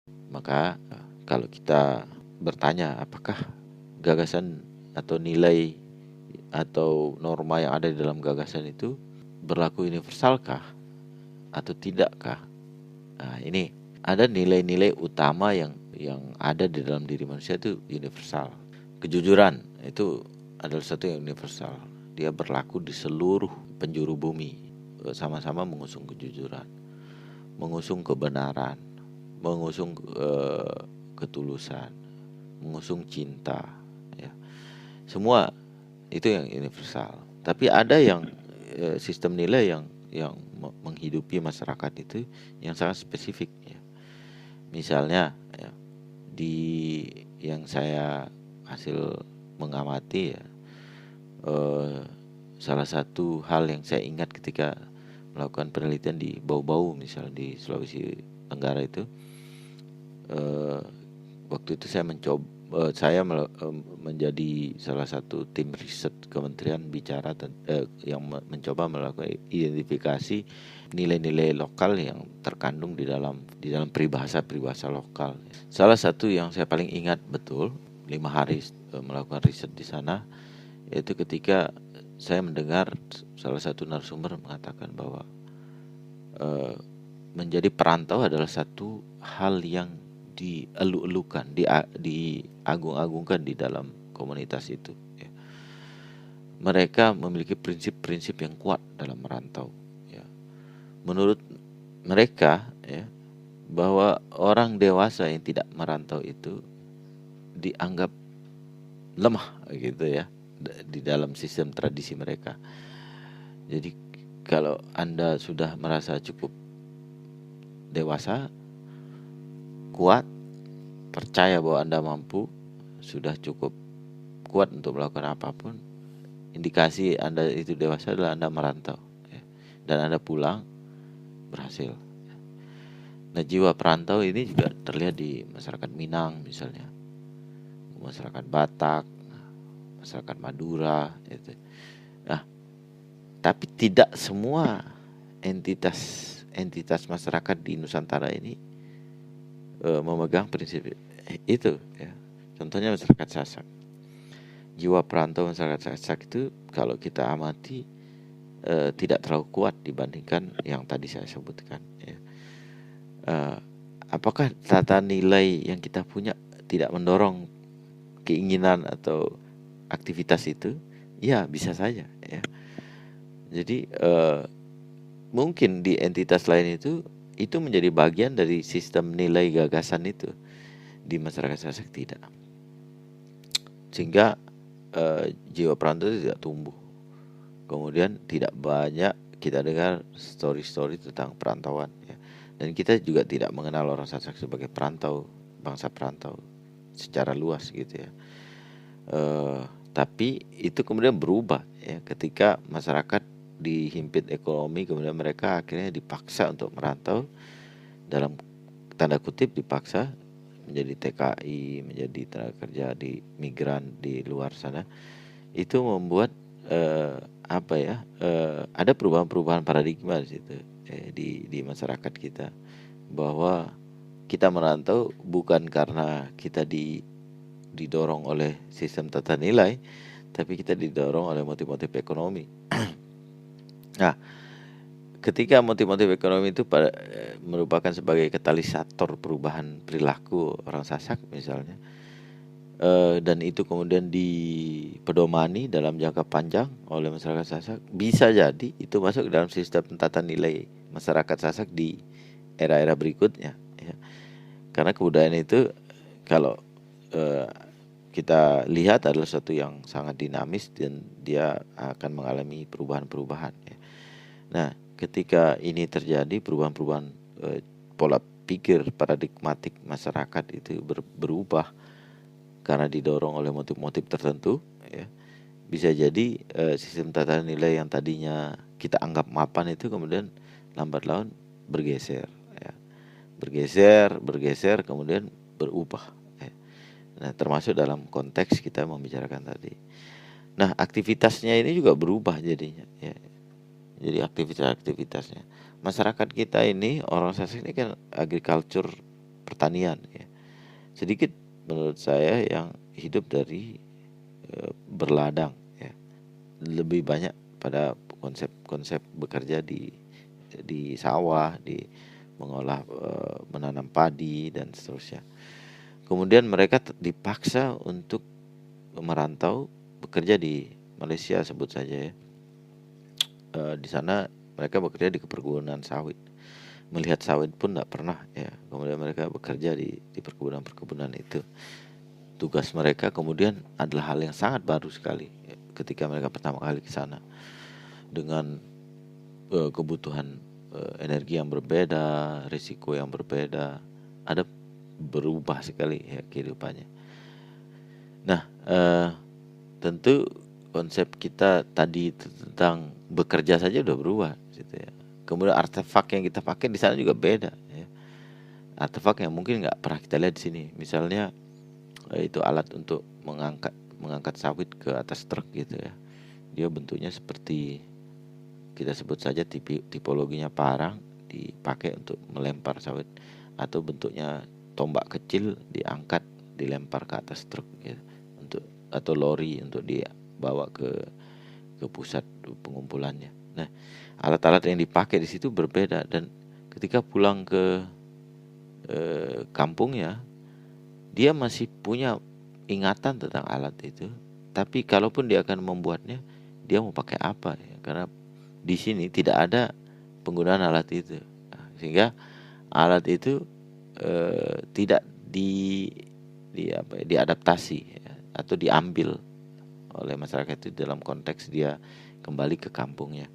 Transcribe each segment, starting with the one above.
Maka kalau kita bertanya apakah gagasan atau nilai atau norma yang ada di dalam gagasan itu berlaku universalkah atau tidakkah? Nah, ini ada nilai-nilai utama yang ada di dalam diri manusia itu universal. Kejujuran itu adalah satu yang universal. Dia berlaku di seluruh penjuru bumi. Sama-sama mengusung kejujuran, mengusung kebenaran, mengusung ketulusan, mengusung cinta, ya. Semua itu yang universal. Tapi ada yang sistem nilai yang menghidupi masyarakat itu yang sangat spesifik, ya. Misalnya, ya, di yang saya hasil mengamati, ya, salah satu hal yang saya ingat ketika melakukan penelitian di Bau-Bau, misalnya di Sulawesi Tenggara itu, waktu itu saya menjadi salah satu tim riset kementerian bicara yang mencoba melakukan identifikasi nilai-nilai lokal yang terkandung di dalam peribahasa lokal. Salah satu yang saya paling ingat betul 5 hari melakukan riset di sana, yaitu ketika saya mendengar salah satu narasumber mengatakan bahwa menjadi perantau adalah satu hal yang dielu-elukan, diagung-agungkan di dalam komunitas itu, ya. Mereka memiliki prinsip-prinsip yang kuat dalam merantau, ya. Menurut mereka, ya, bahwa orang dewasa yang tidak merantau itu dianggap lemah, gitu ya, di dalam sistem tradisi mereka. Jadi kalau Anda sudah merasa cukup dewasa, kuat, percaya bahwa Anda mampu, sudah cukup kuat untuk melakukan apapun, indikasi Anda itu dewasa adalah Anda merantau, ya. Dan Anda pulang berhasil. Nah, jiwa perantau ini juga terlihat di masyarakat Minang misalnya, masyarakat Batak, masyarakat Madura, gitu. Nah, tapi tidak semua entitas masyarakat di Nusantara ini memegang prinsip itu, ya. Contohnya masyarakat Sasak. Jiwa perantau masyarakat Sasak itu kalau kita amati tidak terlalu kuat dibandingkan yang tadi saya sebutkan, ya. Apakah tata nilai yang kita punya tidak mendorong keinginan atau aktivitas itu? Ya, bisa saja, ya. Jadi mungkin di entitas lain itu menjadi bagian dari sistem nilai gagasan itu. Di masyarakat Sasak tidak, sehingga jiwa perantau itu tidak tumbuh. Kemudian tidak banyak kita dengar story-story tentang perantauan, ya. Dan kita juga tidak mengenal orang Sasak sebagai perantau, bangsa perantau secara luas, gitu ya. Tapi itu kemudian berubah, ya, ketika masyarakat dihimpit ekonomi, kemudian mereka akhirnya dipaksa untuk merantau, dalam tanda kutip dipaksa, menjadi TKI, menjadi tenaga kerja di migran di luar sana. Itu membuat ada perubahan-perubahan paradigma di situ, di masyarakat kita, bahwa kita merantau bukan karena kita didorong oleh sistem tata nilai, tapi kita didorong oleh motif-motif ekonomi. Nah, ketika motif-motif ekonomi itu merupakan sebagai katalisator perubahan perilaku orang Sasak misalnya, dan itu kemudian dipedomani dalam jangka panjang oleh masyarakat Sasak, bisa jadi itu masuk dalam sistem tata nilai masyarakat Sasak di era-era berikutnya, ya. Karena kebudayaan itu kalau kita lihat adalah sesuatu yang sangat dinamis dan dia akan mengalami perubahan-perubahan, ya. Nah, ketika ini terjadi perubahan-perubahan pola pikir paradigmatik masyarakat itu berubah karena didorong oleh motif-motif tertentu, ya. Bisa jadi sistem tata nilai yang tadinya kita anggap mapan itu kemudian lambat laun bergeser, ya. Bergeser kemudian berubah, ya. Nah, termasuk dalam konteks kita membicarakan tadi. Nah, aktivitasnya ini juga berubah jadinya, ya. Jadi aktivitasnya masyarakat kita ini, orang Sasak ini kan agriculture pertanian ya. Sedikit menurut saya yang hidup dari berladang ya. Lebih banyak pada konsep bekerja di sawah, di mengolah menanam padi dan seterusnya. Kemudian mereka dipaksa untuk merantau bekerja di Malaysia sebut saja ya. Di sana mereka bekerja di perkebunan sawit. Melihat sawit pun tidak pernah ya. Kemudian mereka bekerja di perkebunan itu. Tugas mereka kemudian adalah hal yang sangat baru sekali ya, ketika mereka pertama kali ke sana dengan kebutuhan energi yang berbeda, risiko yang berbeda, ada berubah sekali ya kehidupannya. Nah, tentu konsep kita tadi tentang bekerja saja udah berubah gitu ya. Kemudian artefak yang kita pakai di sana juga beda ya. Artefak yang mungkin nggak pernah kita lihat di sini. Misalnya itu alat untuk mengangkat sawit ke atas truk gitu ya. Dia bentuknya seperti kita sebut saja tipologinya parang, dipakai untuk melempar sawit, atau bentuknya tombak kecil diangkat dilempar ke atas truk ya, atau lori untuk dibawa ke pusat pengumpulannya. Nah, alat-alat yang dipakai di situ berbeda, dan ketika pulang ke kampungnya, dia masih punya ingatan tentang alat itu. Tapi kalaupun dia akan membuatnya, dia mau pakai apa ya? Karena di sini tidak ada penggunaan alat itu. Nah, sehingga alat itu tidak diadaptasi ya, atau diambil oleh masyarakat itu dalam konteks dia kembali ke kampungnya.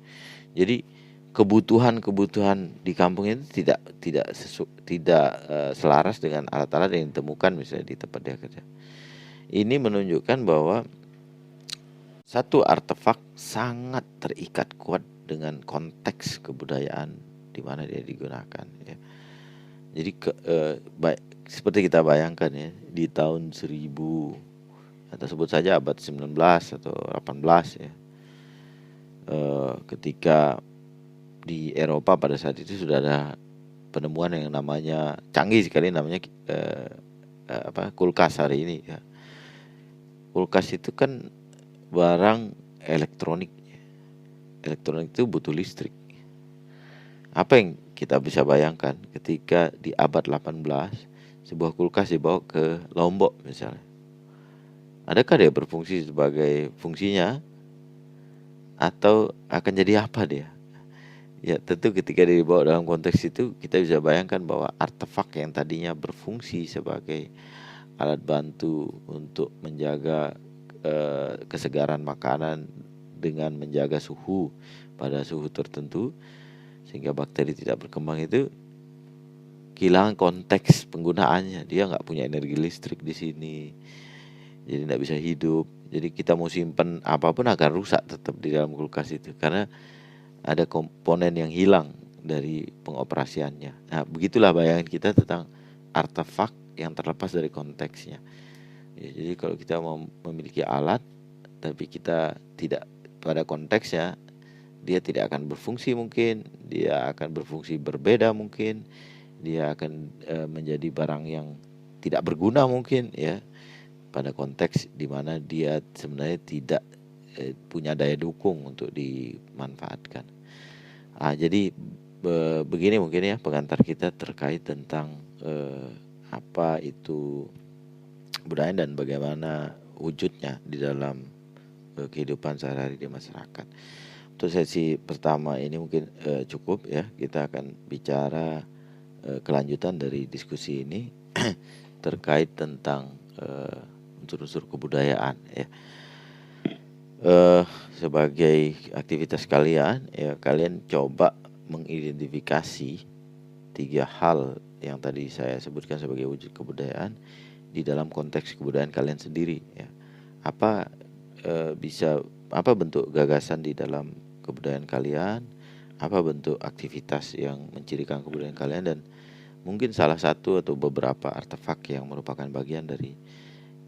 Jadi kebutuhan di kampung itu tidak selaras dengan alat-alat yang ditemukan misalnya di tempat dia kerja. Ini menunjukkan bahwa satu artefak sangat terikat kuat dengan konteks kebudayaan di mana dia digunakan ya. Jadi seperti kita bayangkan ya, di tahun 1000 atau sebut saja abad 19 atau 18 ya, ketika di Eropa pada saat itu sudah ada penemuan yang namanya canggih sekali, namanya kulkas hari ini ya. Kulkas itu kan barang elektronik. Elektronik itu butuh listrik. Apa yang kita bisa bayangkan ketika di abad 18 sebuah kulkas dibawa ke Lombok misalnya? Adakah dia berfungsi sebagai fungsinya, atau akan jadi apa dia? Ya tentu ketika dia dibawa dalam konteks itu, kita bisa bayangkan bahwa artefak yang tadinya berfungsi sebagai alat bantu untuk menjaga kesegaran makanan dengan menjaga suhu pada suhu tertentu sehingga bakteri tidak berkembang, itu kehilangan konteks penggunaannya. Dia nggak punya energi listrik di sini, jadi nggak bisa hidup. Jadi kita mau simpan apapun akan rusak tetap di dalam kulkas itu karena ada komponen yang hilang dari pengoperasiannya. Nah, begitulah bayangan kita tentang artefak yang terlepas dari konteksnya. Ya, jadi kalau kita mau memiliki alat tapi kita tidak pada konteksnya, dia tidak akan berfungsi mungkin, dia akan berfungsi berbeda mungkin, dia akan menjadi barang yang tidak berguna mungkin ya, pada konteks di mana dia sebenarnya tidak punya daya dukung untuk dimanfaatkan. Jadi begini mungkin ya pengantar kita terkait tentang apa itu budaya dan bagaimana wujudnya di dalam kehidupan sehari-hari di masyarakat. Untuk sesi pertama ini mungkin cukup ya. Kita akan bicara kelanjutan dari diskusi ini terkait tentang unsur-unsur kebudayaan ya. Sebagai aktivitas kalian ya, kalian coba mengidentifikasi 3 hal yang tadi saya sebutkan sebagai wujud kebudayaan di dalam konteks kebudayaan kalian sendiri ya. Apa bentuk gagasan di dalam kebudayaan kalian, apa bentuk aktivitas yang mencirikan kebudayaan kalian, dan mungkin salah satu atau beberapa artefak yang merupakan bagian dari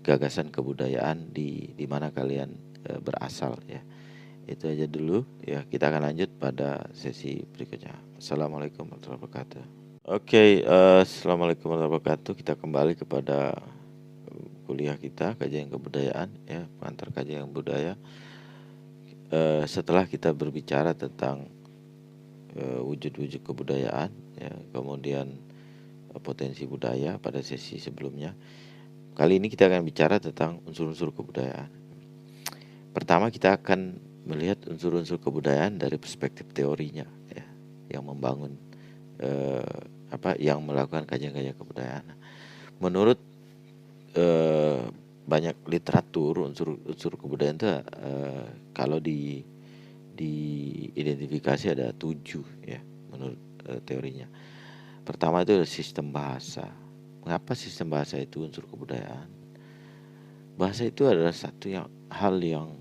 gagasan kebudayaan di mana kalian berasal ya. Itu aja dulu ya, kita akan lanjut pada sesi berikutnya. Assalamualaikum warahmatullahi wabarakatuh. Oke, assalamualaikum warahmatullahi wabarakatuh. Kita kembali kepada kuliah kita kajian kebudayaan, ya, pengantar kajian budaya. Setelah kita berbicara tentang wujud-wujud kebudayaan, ya, kemudian potensi budaya pada sesi sebelumnya. Kali ini kita akan bicara tentang unsur-unsur kebudayaan. Pertama kita akan melihat unsur-unsur kebudayaan dari perspektif teorinya, ya, yang membangun yang melakukan kajian-kajian kebudayaan. Menurut banyak literatur unsur kebudayaan itu kalau diidentifikasi ada 7, ya, menurut teorinya. Pertama itu ada sistem bahasa. Mengapa sistem bahasa itu unsur kebudayaan? Bahasa itu adalah hal yang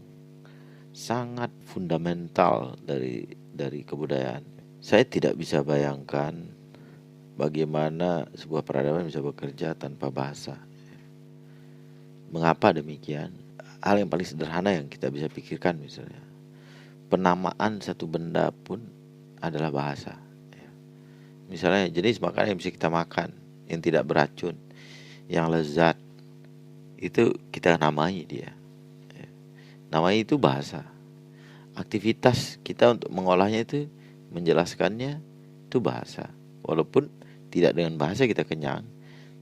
sangat fundamental dari kebudayaan. Saya tidak bisa bayangkan bagaimana sebuah peradaban bisa bekerja tanpa bahasa. Mengapa demikian? Hal yang paling sederhana yang kita bisa pikirkan, misalnya penamaan satu benda pun adalah bahasa. Misalnya jenis makanan yang bisa kita makan, yang tidak beracun, yang lezat, itu kita namai dia. Namai itu bahasa. Aktivitas kita untuk mengolahnya itu, menjelaskannya itu bahasa. Walaupun tidak dengan bahasa kita kenyang,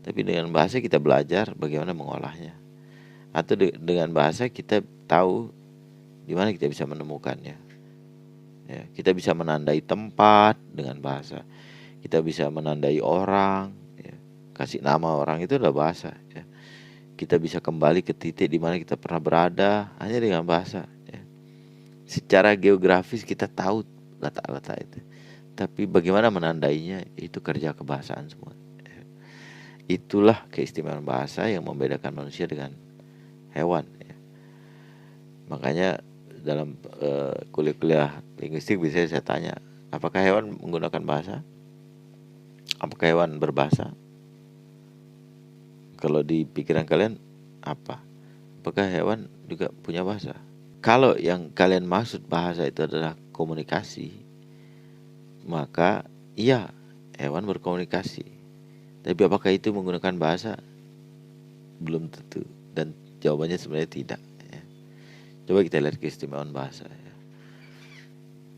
tapi dengan bahasa kita belajar bagaimana mengolahnya. Atau dengan bahasa kita tahu di mana kita bisa menemukannya. Ya, kita bisa menandai tempat dengan bahasa. Kita bisa menandai orang, ya. Kasih nama orang itu adalah bahasa, ya. Kita bisa kembali ke titik di mana kita pernah berada hanya dengan bahasa, ya. Secara geografis kita tahu letak-letak itu, tapi bagaimana menandainya itu kerja kebahasaan semua, ya. Itulah keistimewaan bahasa yang membedakan manusia dengan hewan, ya. Makanya dalam kuliah linguistik biasanya saya tanya, apakah hewan menggunakan bahasa? Apakah hewan berbahasa? Kalau di pikiran kalian apa? Apakah hewan juga punya bahasa? Kalau yang kalian maksud bahasa itu adalah komunikasi, maka iya, hewan berkomunikasi. Tapi apakah itu menggunakan bahasa? Belum tentu. Dan jawabannya sebenarnya tidak, ya. Coba kita lihat keistimewaan bahasa, ya.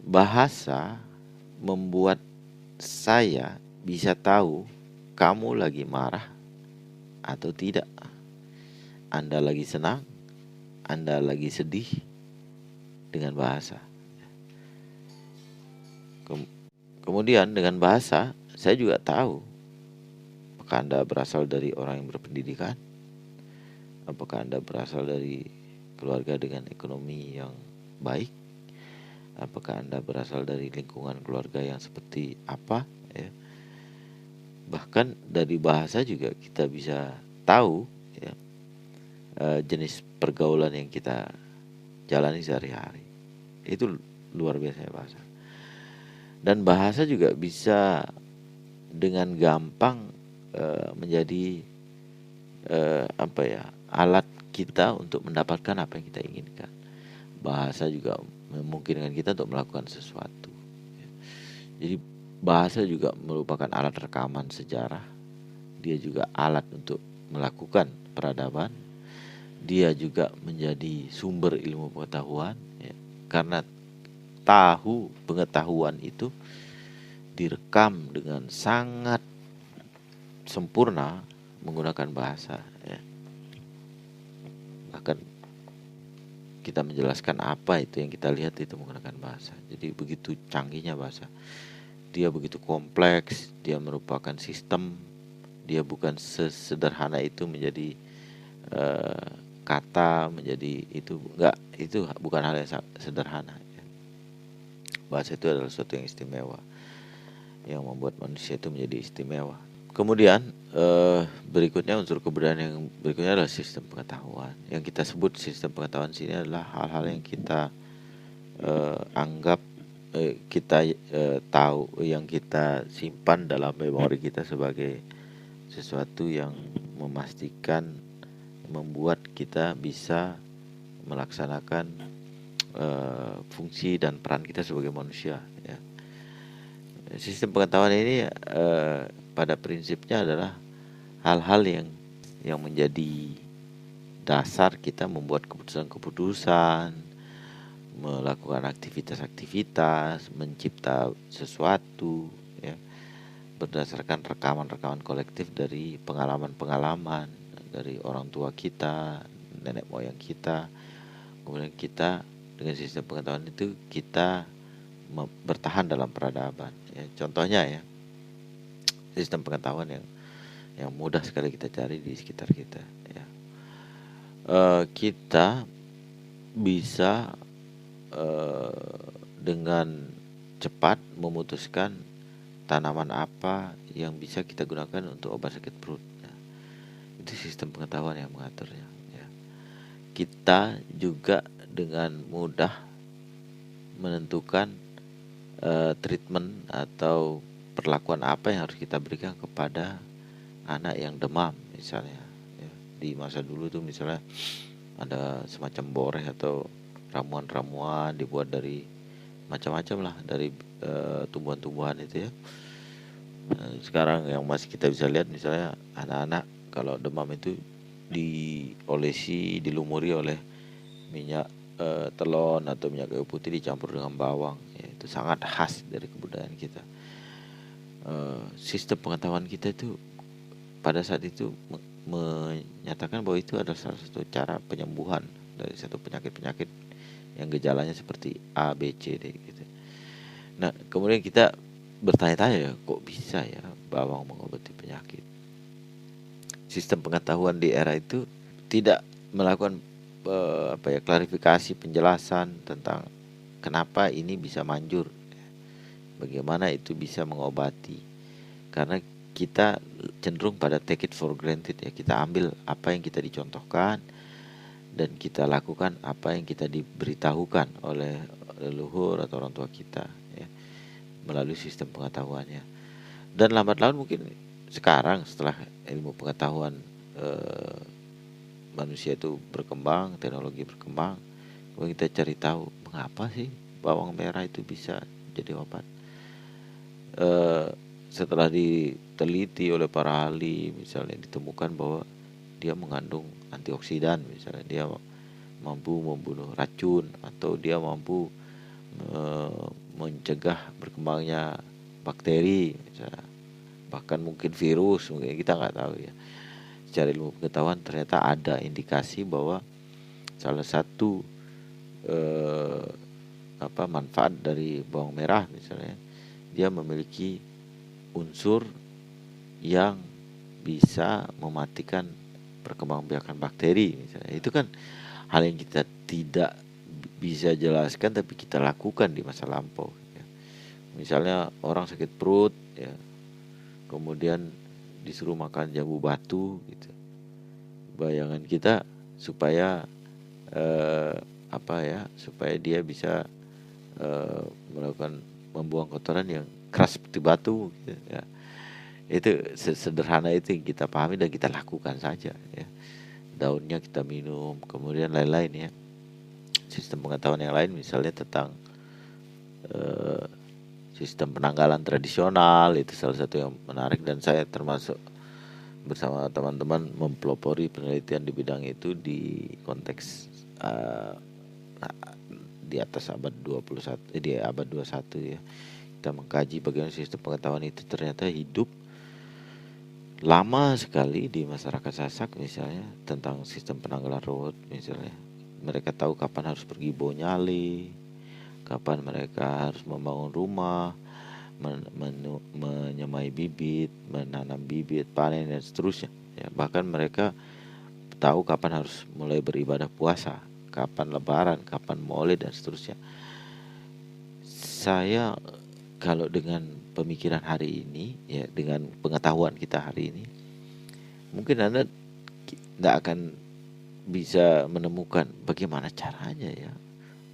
Bahasa membuat saya bisa tahu kamu lagi marah atau tidak, Anda lagi senang, Anda lagi sedih, dengan bahasa. Kemudian dengan bahasa saya juga tahu apakah Anda berasal dari orang yang berpendidikan, apakah Anda berasal dari keluarga dengan ekonomi yang baik, apakah Anda berasal dari lingkungan keluarga yang seperti apa, ya. Bahkan dari bahasa juga kita bisa tahu, ya, jenis pergaulan yang kita jalani sehari-hari. Itu luar biasa bahasa. Dan bahasa juga bisa dengan gampang menjadi alat kita untuk mendapatkan apa yang kita inginkan. Bahasa juga memungkinkan kita untuk melakukan sesuatu. Jadi bahasa juga merupakan alat rekaman sejarah. Dia juga alat untuk melakukan peradaban. Dia juga menjadi sumber ilmu pengetahuan, ya. Karena pengetahuan itu direkam dengan sangat sempurna menggunakan bahasa, ya. Bahkan kita menjelaskan apa itu yang kita lihat itu menggunakan bahasa. Jadi begitu canggihnya bahasa. Dia begitu kompleks, dia merupakan sistem. Dia bukan sesederhana itu menjadi kata, menjadi itu enggak, itu bukan hal yang sederhana, ya. Bahasa itu adalah sesuatu yang istimewa, yang membuat manusia itu menjadi istimewa. Kemudian berikutnya unsur kebudayaan yang berikutnya adalah sistem pengetahuan. Yang kita sebut sistem pengetahuan sini adalah hal-hal yang kita anggap kita tahu, yang kita simpan dalam memori kita sebagai sesuatu yang memastikan, membuat kita bisa melaksanakan fungsi dan peran kita sebagai manusia, ya. Sistem pengetahuan ini pada prinsipnya adalah hal-hal yang menjadi dasar kita membuat keputusan-keputusan, melakukan aktivitas-aktivitas, mencipta sesuatu, ya, berdasarkan rekaman-rekaman kolektif dari pengalaman-pengalaman dari orang tua kita, nenek moyang kita. Kemudian kita dengan sistem pengetahuan itu kita bertahan dalam peradaban. Ya, contohnya ya, sistem pengetahuan yang mudah sekali kita cari di sekitar kita. Ya. Kita bisa dengan cepat memutuskan tanaman apa yang bisa kita gunakan untuk obat sakit perut. Nah, itu sistem pengetahuan yang mengaturnya. Ya. Kita juga dengan mudah menentukan treatment atau perlakuan apa yang harus kita berikan kepada anak yang demam misalnya. Ya. Di masa dulu tuh misalnya ada semacam boreh atau ramuan-ramuan dibuat dari macam-macam lah, dari tumbuhan-tumbuhan itu ya. Sekarang yang masih kita bisa lihat misalnya anak-anak kalau demam itu diolesi, dilumuri oleh minyak telon atau minyak kayu putih dicampur dengan bawang, ya, itu sangat khas dari kebudayaan kita. Sistem pengetahuan kita itu pada saat itu menyatakan bahwa itu adalah salah satu cara penyembuhan dari satu penyakit-penyakit yang gejalanya seperti A, B, C, D gitu. Nah, kemudian kita bertanya-tanya, ya, kok bisa ya bawang mengobati penyakit? Sistem pengetahuan di era itu tidak melakukan klarifikasi, penjelasan tentang kenapa ini bisa manjur, bagaimana itu bisa mengobati. Karena kita cenderung pada take it for granted, ya, kita ambil apa yang kita dicontohkan dan kita lakukan apa yang kita diberitahukan oleh leluhur atau orang tua kita, ya, melalui sistem pengetahuannya. Dan lambat laun mungkin sekarang setelah ilmu pengetahuan manusia itu berkembang, teknologi berkembang, kemudian kita cari tahu mengapa sih bawang merah itu bisa jadi obat. Setelah diteliti oleh para ahli, misalnya ditemukan bahwa dia mengandung antioksidan, misalnya dia mampu membunuh racun atau dia mampu mencegah berkembangnya bakteri, misalnya, bahkan mungkin virus, mungkin kita nggak tahu ya. Secara ilmu pengetahuan ternyata ada indikasi bahwa salah satu manfaat dari bawang merah misalnya, dia memiliki unsur yang bisa mematikan perkembangbiakan bakteri misalnya. Itu kan hal yang kita tidak bisa jelaskan tapi kita lakukan di masa lampau, ya. Misalnya orang sakit perut, ya, kemudian disuruh makan jambu batu gitu. Bayangan kita supaya supaya dia bisa melakukan membuang kotoran yang keras seperti batu gitu, ya. Itu sederhana itu yang kita pahami dan kita lakukan saja, ya. Daunnya kita minum, kemudian lain-lain, ya. Sistem pengetahuan yang lain misalnya tentang sistem penanggalan tradisional, itu salah satu yang menarik dan saya termasuk bersama teman-teman mempelopori penelitian di bidang itu di konteks di atas abad 21, di abad 21, ya. Kita mengkaji bagaimana sistem pengetahuan itu ternyata hidup lama sekali di masyarakat Sasak misalnya, tentang sistem penanggalan ruwet misalnya. Mereka tahu kapan harus pergi bonyale, kapan mereka harus membangun rumah, menyemai bibit, menanam bibit, panen dan seterusnya, ya. Bahkan mereka tahu kapan harus mulai beribadah puasa, kapan lebaran, kapan maulid dan seterusnya. Saya kalau dengan pemikiran hari ini, ya, dengan pengetahuan kita hari ini, mungkin Anda tidak akan bisa menemukan bagaimana caranya, ya,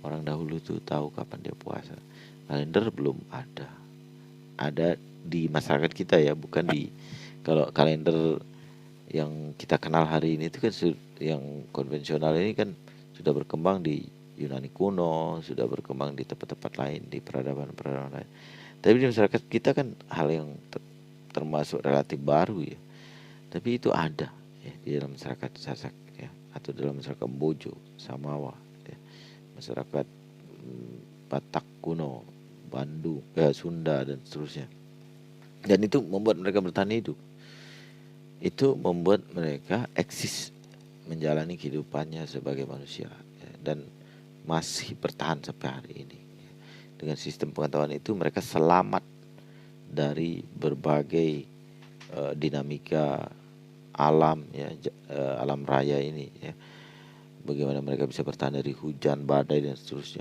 orang dahulu tuh tahu kapan dia puasa. Kalender belum ada. Ada di masyarakat kita, ya, bukan di, kalau kalender yang kita kenal hari ini itu kan yang konvensional ini kan sudah berkembang di Yunani kuno, sudah berkembang di tempat-tempat lain, di peradaban-peradaban lain. Tapi di masyarakat kita kan hal yang termasuk relatif baru ya. Tapi itu ada ya di dalam masyarakat Sasak ya, atau dalam masyarakat Bojo, Samawa ya, masyarakat Batak kuno, Bandung, Sunda dan seterusnya. Dan itu membuat mereka bertahan hidup. Itu membuat mereka eksis menjalani kehidupannya sebagai manusia ya, dan masih bertahan sampai hari ini. Dengan sistem pengetahuan itu mereka selamat dari berbagai dinamika alam ya, alam raya ini ya. Bagaimana mereka bisa bertahan dari hujan, badai dan seterusnya.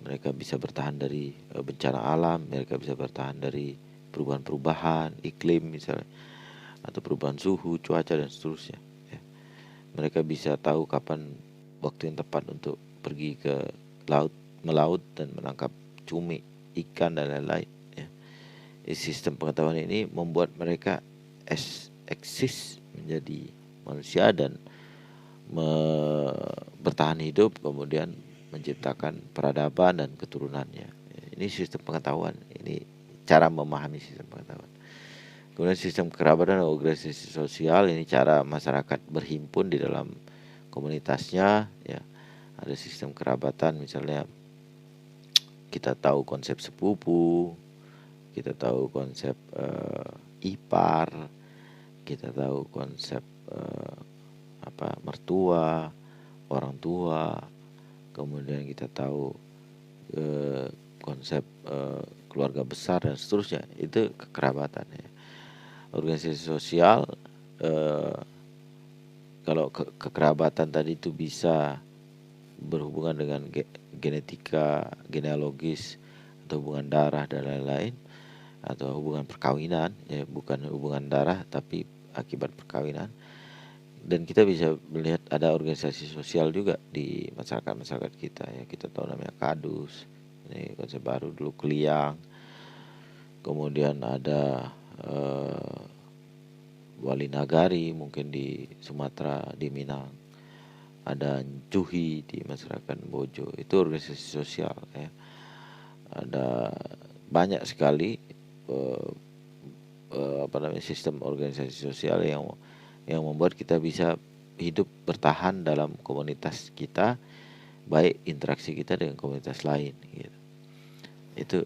Mereka bisa bertahan dari bencana alam, mereka bisa bertahan dari perubahan-perubahan iklim misalnya, atau perubahan suhu, cuaca dan seterusnya ya. Mereka bisa tahu kapan waktu yang tepat untuk pergi ke laut, melaut dan menangkap cumi, ikan dan lain-lain ya. Sistem pengetahuan ini membuat mereka eksis menjadi manusia dan bertahan hidup, kemudian menciptakan peradaban dan keturunannya. Ini sistem pengetahuan, ini cara memahami sistem pengetahuan. Kemudian sistem kerabatan dan organisasi sosial, ini cara masyarakat berhimpun di dalam komunitasnya ya. Ada sistem kerabatan, misalnya kita tahu konsep sepupu, kita tahu konsep ipar, kita tahu konsep mertua, orang tua, kemudian kita tahu konsep keluarga besar dan seterusnya. Itu kekerabatan ya. Organisasi sosial, kalau kekerabatan tadi itu bisa berhubungan dengan genetika, genealogis, atau hubungan darah dan lain-lain, atau hubungan perkawinan ya, bukan hubungan darah tapi akibat perkawinan. Dan kita bisa melihat ada organisasi sosial juga di masyarakat kita ya. Kita tahu namanya kadus, ini konsep baru, dulu keliang, kemudian ada wali nagari mungkin di Sumatera, di Minang, ada cuhi di masyarakat Bojo, itu organisasi sosial ya. Ada banyak sekali sistem organisasi sosial yang membuat kita bisa hidup bertahan dalam komunitas kita, baik interaksi kita dengan komunitas lain gitu. Itu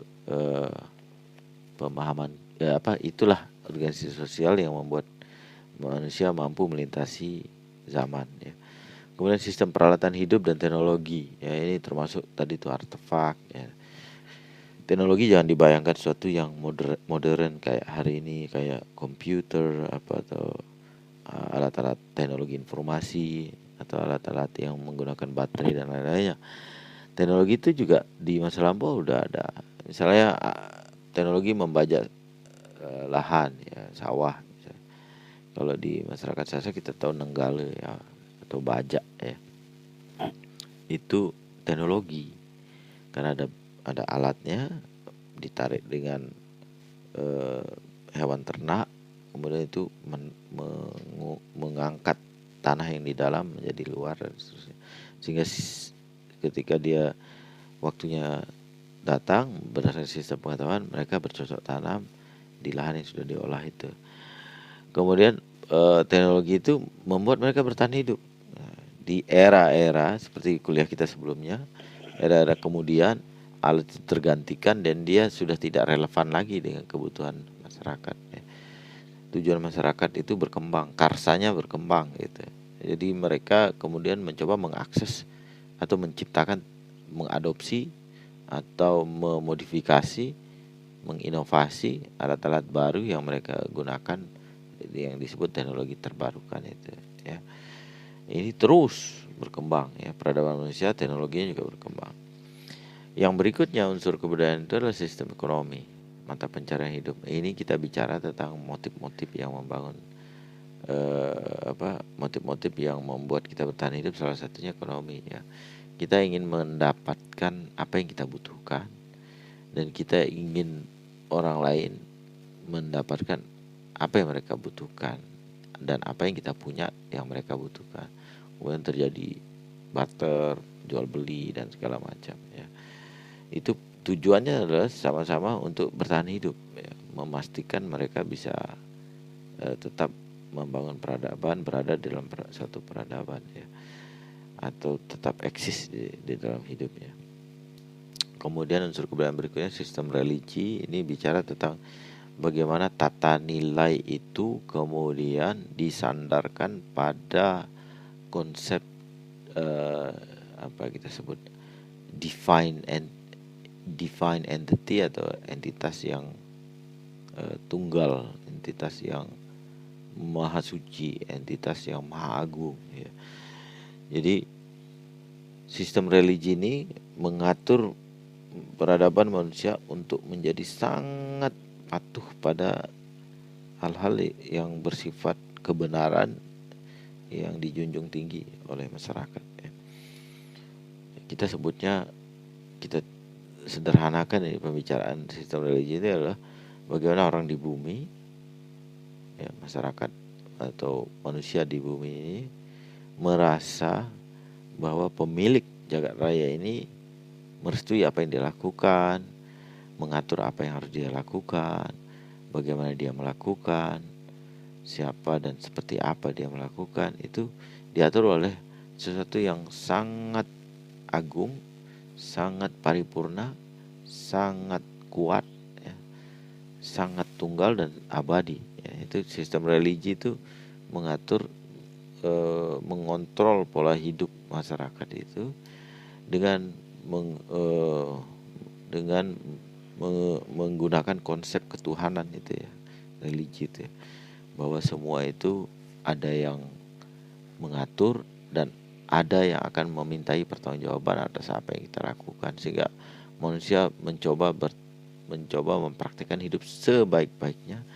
pemahaman itulah organisasi sosial yang membuat manusia mampu melintasi zaman ya. Kemudian sistem peralatan hidup dan teknologi ya, ini termasuk tadi itu artefak ya. Teknologi jangan dibayangkan sesuatu yang modern kayak hari ini, kayak komputer atau alat-alat teknologi informasi atau alat-alat yang menggunakan baterai dan lain-lainnya. Teknologi itu juga di masa lampau udah ada. Misalnya teknologi membajak lahan ya, sawah misalnya. Kalau di masyarakat Sasak kita tahu nenggale ya, atau bajak ya. Itu teknologi. Karena ada alatnya, ditarik dengan hewan ternak, kemudian itu mengangkat tanah yang di dalam menjadi luar dan seterusnya. Sehingga ketika dia waktunya datang, berdasarkan sistem pengetahuan mereka bercocok tanam di lahan yang sudah diolah itu. Kemudian teknologi itu membuat mereka bertahan hidup. Di era-era seperti kuliah kita sebelumnya, era-era kemudian alat itu tergantikan dan dia sudah tidak relevan lagi dengan kebutuhan masyarakat ya. Tujuan masyarakat itu berkembang, karsanya berkembang gitu. Jadi mereka kemudian mencoba mengakses atau menciptakan, mengadopsi atau memodifikasi, menginovasi alat-alat baru yang mereka gunakan, yang disebut teknologi terbarukan itu ya. Ini terus berkembang ya, peradaban manusia teknologinya juga berkembang. Yang berikutnya unsur kebudayaan itu adalah sistem ekonomi, mata pencarian hidup. Ini kita bicara tentang motif-motif yang membangun motif-motif yang membuat kita bertahan hidup, salah satunya ekonomi ya. Kita ingin mendapatkan apa yang kita butuhkan dan kita ingin orang lain mendapatkan apa yang mereka butuhkan dan apa yang kita punya yang mereka butuhkan. Kemudian terjadi barter, jual beli dan segala macam ya. Itu tujuannya adalah sama-sama untuk bertahan hidup, ya, memastikan mereka bisa tetap membangun peradaban, berada di dalam satu peradaban, ya, atau tetap eksis di dalam hidupnya. Kemudian unsur kebudayaan berikutnya sistem religi. Ini bicara tentang bagaimana tata nilai itu kemudian disandarkan pada konsep apa kita sebut divine entity atau entitas yang tunggal, entitas yang maha suci, entitas yang maha agung, ya. Jadi sistem religi ini mengatur peradaban manusia untuk menjadi sangat patuh pada hal-hal yang bersifat kebenaran yang dijunjung tinggi oleh masyarakat, ya. Kita sebutnya, kita sederhanakan ini pembicaraan sistem religi itu adalah bagaimana orang di bumi, ya, masyarakat atau manusia di bumi ini merasa bahwa pemilik jagat raya ini merestui apa yang dia lakukan, mengatur apa yang harus dia lakukan, bagaimana dia melakukan, siapa dan seperti apa dia melakukan, itu diatur oleh sesuatu yang sangat agung, sangat paripurna, sangat kuat, ya, sangat tunggal dan abadi, ya. Itu sistem religi itu mengatur, mengontrol pola hidup masyarakat itu dengan menggunakan konsep ketuhanan itu, ya, religi itu, ya, bahwa semua itu ada yang mengatur dan ada yang akan memintai pertanggungjawaban atas apa yang kita lakukan, sehingga manusia mencoba mempraktikkan hidup sebaik-baiknya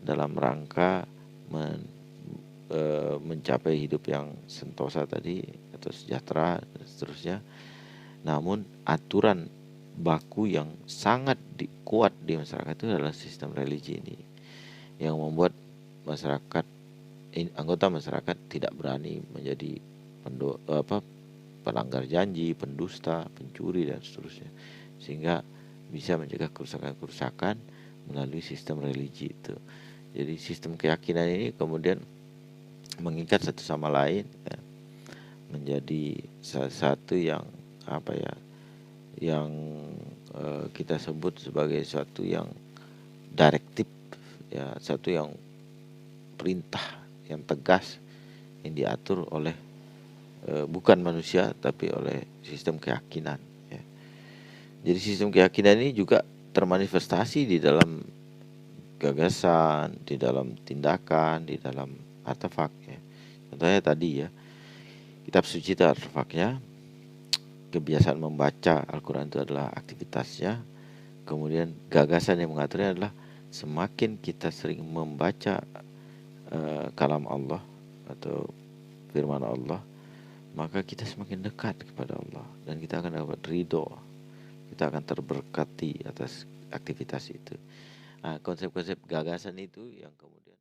dalam rangka mencapai hidup yang sentosa tadi atau sejahtera dan seterusnya. Namun aturan baku yang sangat kuat di masyarakat itu adalah sistem religi ini, yang membuat anggota masyarakat tidak berani menjadi pelanggar janji, pendusta, pencuri dan seterusnya, sehingga bisa mencegah kerusakan-kerusakan melalui sistem religi itu. Jadi sistem keyakinan ini kemudian mengikat satu sama lain, ya, menjadi salah satu yang kita sebut sebagai suatu yang direktif, ya, satu yang perintah yang tegas yang diatur oleh bukan manusia tapi oleh sistem keyakinan, ya. Jadi sistem keyakinan ini juga termanifestasi di dalam gagasan, di dalam tindakan, di dalam artefak, ya. Contohnya tadi, ya, kitab suci itu artefaknya, kebiasaan membaca Al-Quran itu adalah aktivitasnya, kemudian gagasan yang mengaturnya adalah semakin kita sering membaca kalam Allah atau firman Allah, maka kita semakin dekat kepada Allah dan kita akan dapat ridho, kita akan terberkati atas aktivitas itu. Nah, konsep-konsep gagasan itu yang kemudian